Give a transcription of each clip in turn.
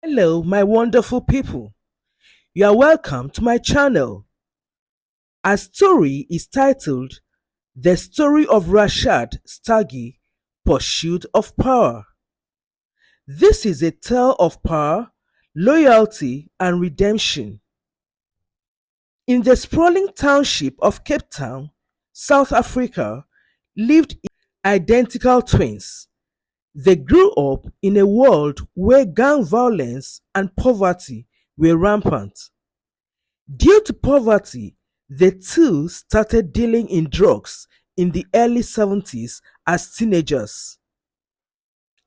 Hello, my wonderful people. You are welcome to my channel. Our story is titled The Story of Rashaad Staggie, Pursuit of Power. This is a tale of power, loyalty, and redemption. In the sprawling township of Cape Town, South Africa, lived identical twins. They grew up in a world where gang violence and poverty were rampant. Due to poverty, the two started dealing in drugs in the early 70s as teenagers.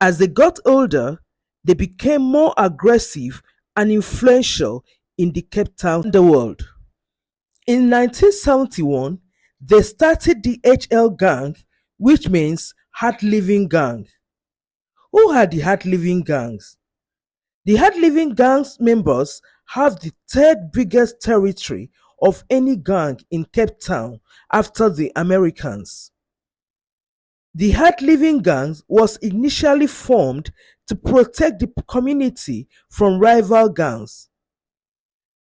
As they got older, they became more aggressive and influential in the Cape Town underworld. In 1971, they started the HL Gang, which means Hard Living Gang. Who are the Hard Living Gangs? The Hard Living Gang's members have the third biggest territory of any gang in Cape Town after the Americans. The Hard Living Gang was initially formed to protect the community from rival gangs.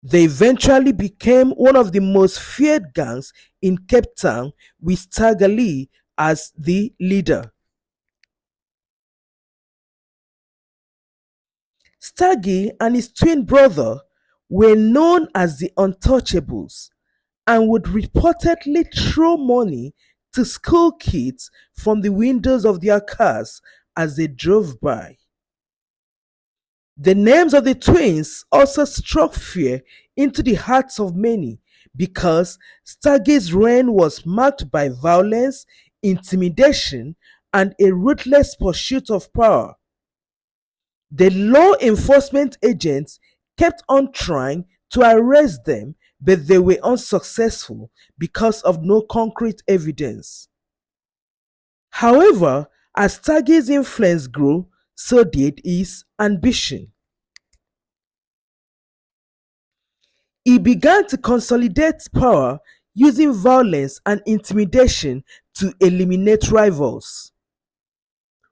They eventually became one of the most feared gangs in Cape Town, with Staggie as the leader. Staggie and his twin brother were known as the Untouchables and would reportedly throw money to school kids from the windows of their cars as they drove by. The names of the twins also struck fear into the hearts of many because Staggie's reign was marked by violence, intimidation, and a ruthless pursuit of power. The law enforcement agents kept on trying to arrest them, but they were unsuccessful because of no concrete evidence. However, as Staggie's influence grew, so did his ambition. He began to consolidate power using violence and intimidation to eliminate rivals.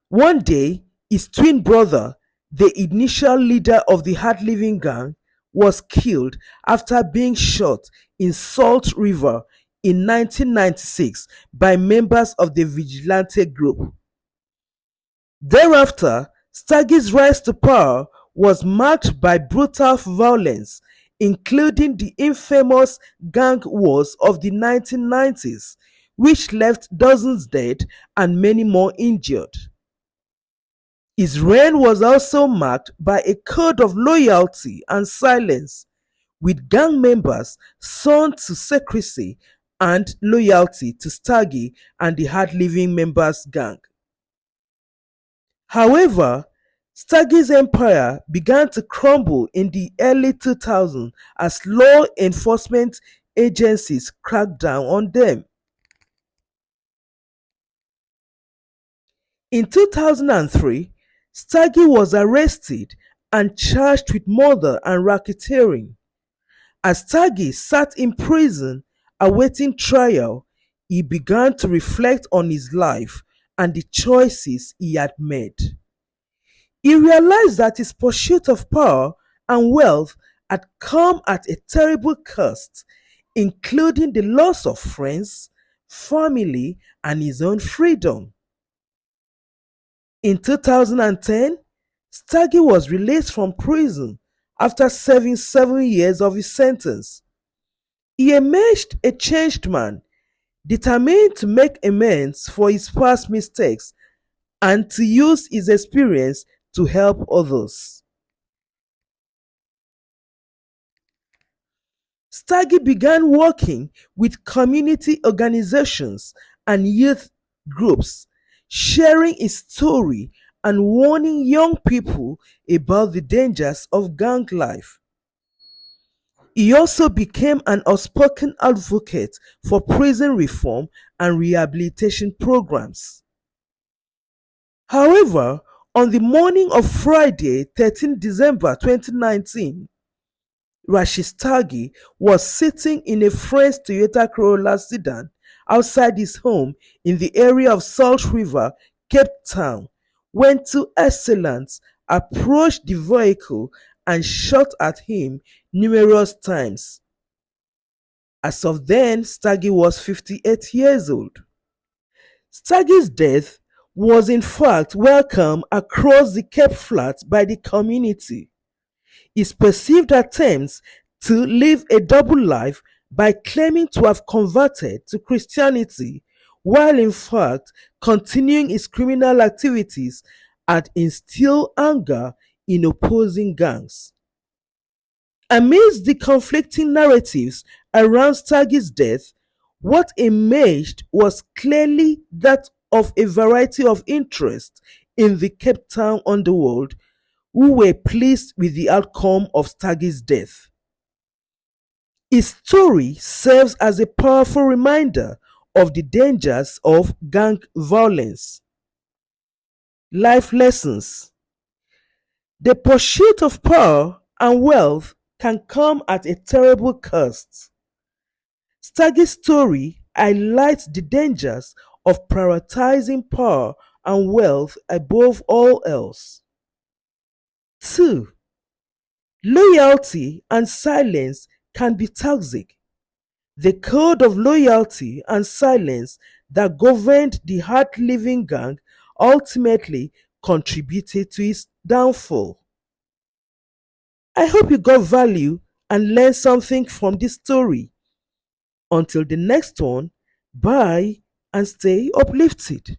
One day, his twin brother, the initial leader of the Hard Living Gang, was killed after being shot in Salt River in 1996 by members of the vigilante group. Thereafter, Staggie's rise to power was marked by brutal violence, including the infamous gang wars of the 1990s, which left dozens dead and many more injured. His reign was also marked by a code of loyalty and silence, with gang members sworn to secrecy and loyalty to Staggie and the Hard Living Members Gang. However, Staggie's empire began to crumble in the early 2000s as law enforcement agencies cracked down on them. In 2003, Staggie was arrested and charged with murder and racketeering. As Staggie sat in prison awaiting trial, he began to reflect on his life and the choices he had made. He realized that his pursuit of power and wealth had come at a terrible cost, including the loss of friends, family, and his own freedom. In 2010, Staggie was released from prison after serving 7 years of his sentence. He emerged a changed man, determined to make amends for his past mistakes and to use his experience to help others. Staggie began working with community organizations and youth groups, sharing his story and warning young people about the dangers of gang life. He also became an outspoken advocate for prison reform and rehabilitation programs. However, on the morning of Friday, 13 December 2019, Rashaad Staggie was sitting in a friend's Toyota Corolla sedan outside his home in the area of Salt River, Cape Town, when two assailants approached the vehicle and shot at him numerous times. As of then, Staggie was 58 years old. Staggie's death was in fact welcomed across the Cape Flats by the community. His perceived attempts to live a double life by claiming to have converted to Christianity while in fact continuing his criminal activities had instilled anger in opposing gangs. Amidst the conflicting narratives around Staggie's death, what emerged was clearly that of a variety of interests in the Cape Town underworld who were pleased with the outcome of Staggie's death. His story serves as a powerful reminder of the dangers of gang violence. Life lessons. The pursuit of power and wealth can come at a terrible cost. Staggie's story highlights the dangers of prioritizing power and wealth above all else. 2. Loyalty and silence can be toxic. The code of loyalty and silence that governed the hard living gang ultimately contributed to its downfall. I hope you got value and learned something from this story. Until the next one, bye and stay uplifted.